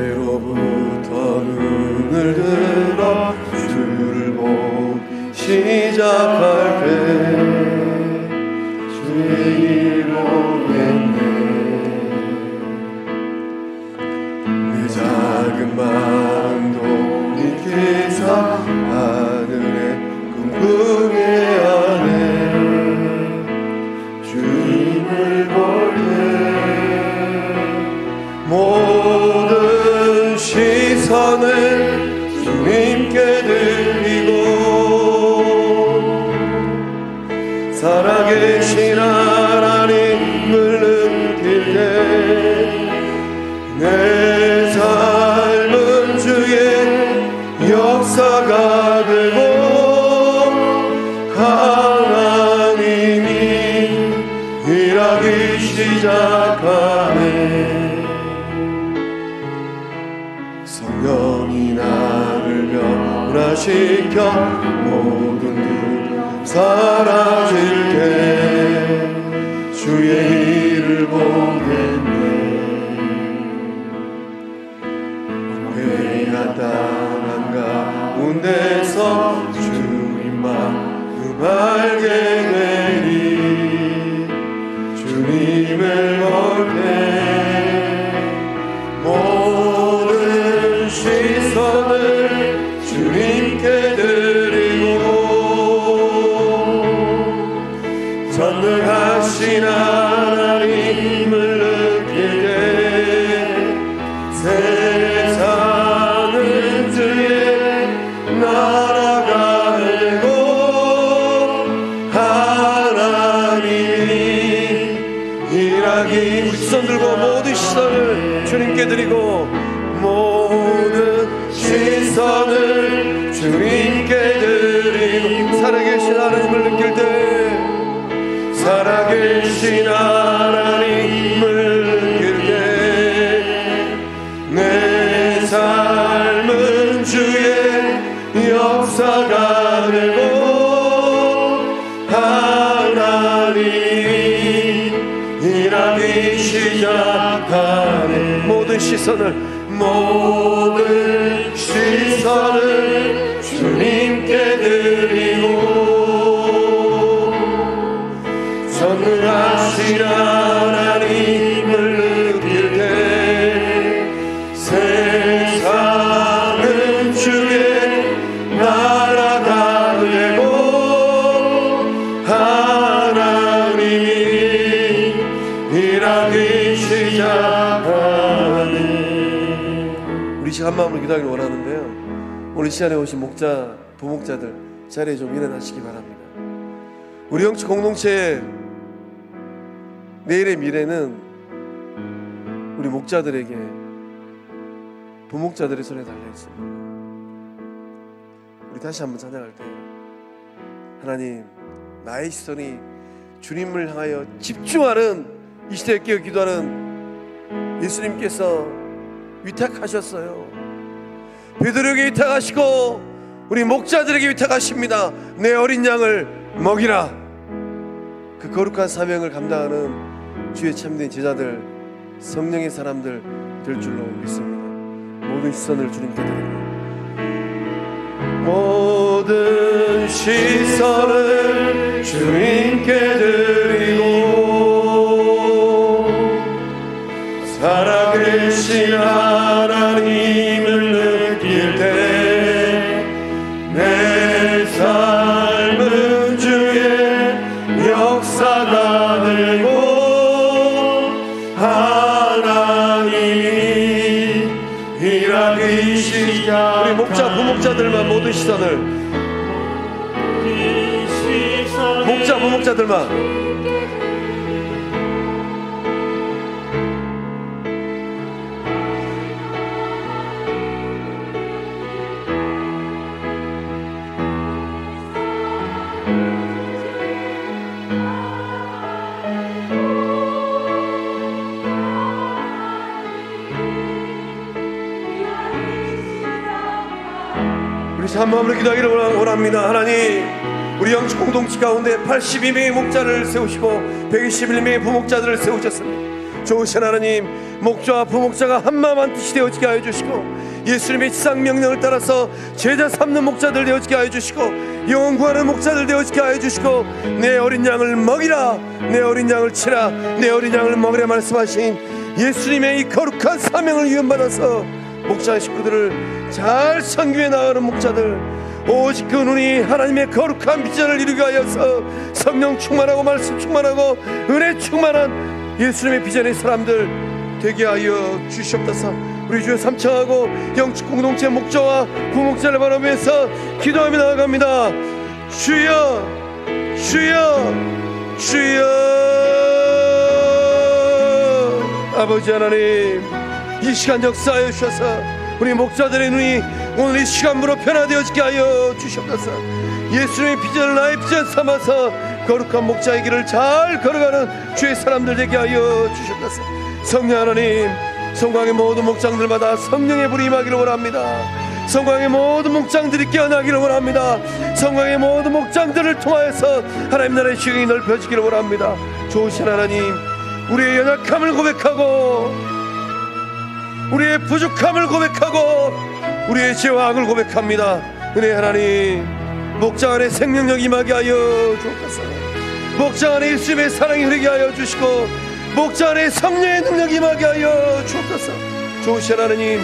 내게로부터 눈을 들어 주를 보기 시작할 때 주의 길을 오겠네. 내 작은 마음도 일으키사 하늘에 꿈꾸게 하네. 주님을 볼 때 모든 시선을 주님께 드리고, 살아계신 하나님을 느낄 때 내 삶은 주의 역사가 되고 하나님이 일하기 시작하네. 성령이 나를 변화시켜 모든 것 사라질 때 주의 일을 보겠네. 전능하신 하나님을 느낄 때 세상은 주의 나라가 되고 하나님이 일하기 우리 손 들고 모든 시선을 주님께 드리고 모든 시선을 주님께 드리고 살아계신 하나님을 느낄 때 살아계신 하나님을 느낄 때 내 삶은 주의 역사가 되고 하나님이 일하기 시작하네. 모든 시선을 주님께 드리고 전능하신 하나님을 느낄 때 세상은 주의 나라가 되고 하나님이 일하기 시작하네. 우리 시간 한 마음으로 기도하기를 원하는데요, 오늘 시간에 오신 목자, 부목자들 자리에 좀 일어나시기 바랍니다. 우리 영적 공동체의 내일의 미래는 우리 목자들에게, 부목자들의 손에 달려 있습니다. 우리 다시 한번 찬양할 때 하나님, 나의 시선이 주님을 향하여 집중하는 이 시대에 깨어 기도하는 예수님께서 위탁하셨어요. 베드로에게 위탁하시고 우리 목자들에게 위탁하십니다. 내 어린 양을 먹이라. 그 거룩한 사명을 감당하는 주의 참된 제자들, 성령의 사람들 될 줄로 믿습니다. 모든 시선을 주님께 드리고 모든 시선을 주님께 드리고 살아계신 하나님을 느낄 때 내 삶은 주의 역사가 되고 하나님이 일하기 시작. 우리 목자, 부목자들만 모든 시선을, 목자, 부목자들만 한 마음으로 기도하기를 원합니다. 하나님, 우리 영적 공동체 가운데 82명의 목자를 세우시고 121명의 부목자들을 세우셨습니다. 좋으신 하나님, 목자와 부목자가 한 마음 한 뜻이 되어지게 하여 주시고 예수님의 지상 명령을 따라서 제자 삼는 목자들 되어지게 하여 주시고 영혼 구하는 목자들 되어지게 하여 주시고 내 어린 양을 먹이라, 내 어린 양을 치라, 내 어린 양을 먹으라 말씀하신 예수님의 이 거룩한 사명을 위임받아서 목자 식구들을 잘 섬기며 나가는 목자들, 오직 그 눈이 하나님의 거룩한 비전을 이루게 하여서 성령 충만하고 말씀 충만하고 은혜 충만한 예수님의 비전의 사람들 되게 하여 주시옵소서. 우리 주여 삼청하고 영적 공동체 목자와 부목자를 바라보면서 기도하며 나아갑니다. 주여, 주여, 주여. 아버지 하나님, 이 시간 역사하여 주셔서 우리 목자들의 눈이 오늘 이 시간으로 변화되어지게 하여 주시옵소서. 예수님의 비전을 나의 비전 삼아서 거룩한 목자의 길을 잘 걸어가는 주의 사람들 되게 하여 주시옵소서. 성령 하나님, 성광의 모든 목장들마다 성령의 불이 임하기를 원합니다. 성광의 모든 목장들이 깨어나기를 원합니다. 성광의 모든 목장들을 통하여서 하나님 나라의 시경이 넓혀지기를 원합니다. 좋으신 하나님, 우리의 연약함을 고백하고 우리의 부족함을 고백하고 우리의 죄와 악을 고백합니다. 은혜 하나님, 목장 안에 생명력 임하게 하여 주옵소서. 목장 안에 예수님의 사랑이 흐르게 하여 주시고 목장 안에 성령의 능력이 임하게 하여 주옵소서. 좋으신 하나님,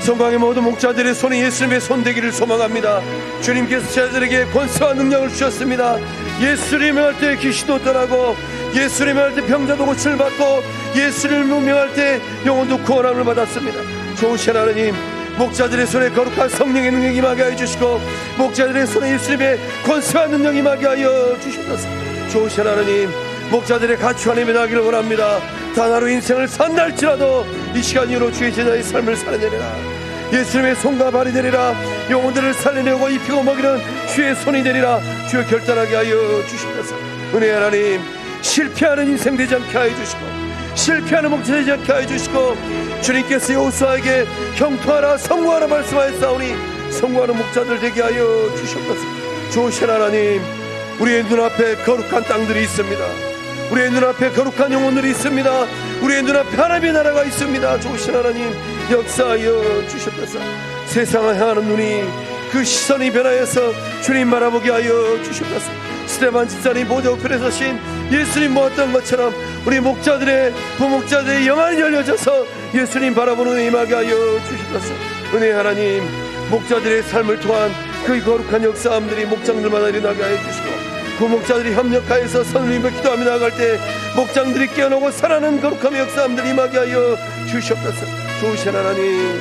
성광의 모든 목자들의 손에 예수님의 손대기를 소망합니다. 주님께서 제자들에게 권세와 능력을 주셨습니다. 예수님을 명할 때 귀신도 떠나고, 예수님을 명할 때 병자도 고침을 받고, 예수님을 명할 때 영혼도 구원함을 받았습니다. 좋으신 하나님, 목자들의 손에 거룩한 성령의 능력이 임하게 하여 주시고, 목자들의 손에 예수님의 권세와 능력이 임하게 하여 주시옵소서. 좋으신 하나님, 목자들의 가치 안에 매달기를 원합니다. 단 하루 인생을 산날지라도 이 시간 이후로 주의 제자의 삶을 살아내리라. 예수님의 손과 발이 되리라. 영혼들을 살려내고 입히고 먹이는 주의 손이 되리라. 주여 결단하게 하여 주시옵소서. 은혜의 하나님, 실패하는 인생 되지 않게 하여 주시고, 실패하는 목자 되지 않게 하여 주시고, 주님께서 여호수아에게 형통하라 성공하라 말씀하였사오니 성공하는 목자들 되게 하여 주시옵소서. 좋으신 하나님, 우리의 눈앞에 거룩한 땅들이 있습니다. 우리의 눈앞에 거룩한 영혼들이 있습니다. 우리의 눈앞에 하나님의 나라가 있습니다. 좋으신 하나님, 역사하여 주시옵소서. 세상을 향하는 눈이, 그 시선이 변하여서 주님 바라보게 하여 주시옵소서. 스데반 집사님 모두 옆에 서신 예수님 모았던 것처럼 우리 목자들의, 부목자들의 영안이 열려져서 예수님 바라보는 은혜 임하게 하여 주시옵소서. 은혜의 하나님, 목자들의 삶을 통한 그 거룩한 역사함들이 목장들마다 일어나게 하여 주시고, 부목자들이 협력하여서 선을 입어 기도하며 나아갈 때 목장들이 깨어나고 살아나는 거룩함의 역사함들이 임하게 하여 주시옵소서. 좋으신 하나님,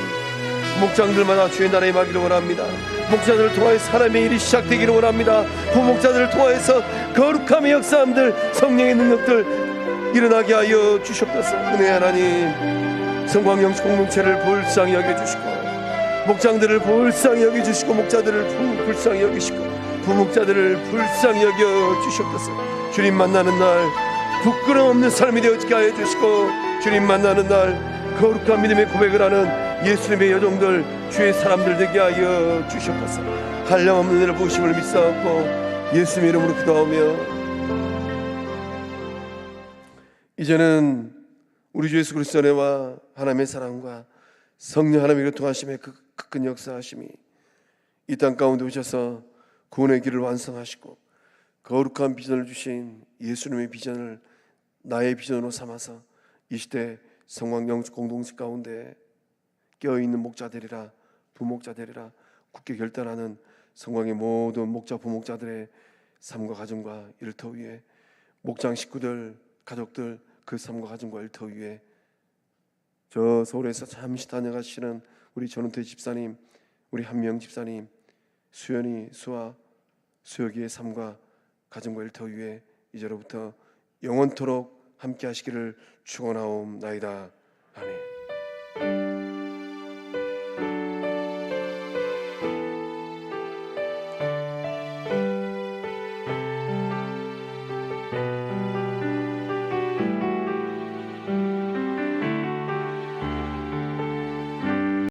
목장들마다 주의 나라에 임하기를 원합니다. 목자들을 통하여서 사람의 일이 시작되기를 원합니다. 부목자들을 통하여서 거룩함의 역사함들, 성령의 능력들 일어나게 하여 주시옵소서. 은혜의 하나님, 성광영적 공동체를 불쌍히 여겨주시고, 목장들을 불쌍히 여겨주시고, 목자들을 불쌍히 여기시고, 부목자들을 불쌍히 여겨 주시옵소서. 주님 만나는 날 부끄러움 없는 삶이 되어지게 하여 주시고, 주님 만나는 날 거룩한 믿음의 고백을 하는 예수님의 여종들, 주의 사람들 되게 하여 주시옵소서. 한량없는 은혜를 부으심을 믿사옵고 예수님의 이름으로 기도하며, 이제는 우리 주 예수 그리스도의 은혜와 하나님의 사랑과 성령 하나님의 교통하심의 그 큰 역사하심이 이 땅 가운데 오셔서 구원의 길을 완성하시고 거룩한 비전을 주신 예수님의 비전을 나의 비전으로 삼아서 이 시대 성광영적 공동체 가운데 깨어있는 목자들이라, 부목자들이라 굳게 결단하는 성광의 모든 목자, 부목자들의 삶과 가정과 일터 위에, 목장 식구들, 가족들 그 삶과 가정과 일터 위에, 저 서울에서 잠시 다녀가시는 우리 전은태 집사님, 우리 한명 집사님, 수연이, 수아, 수혁이의 삶과 가정과 일터 위에 이제로부터 영원토록 함께 하시기를 축원하옵나이다. 아멘.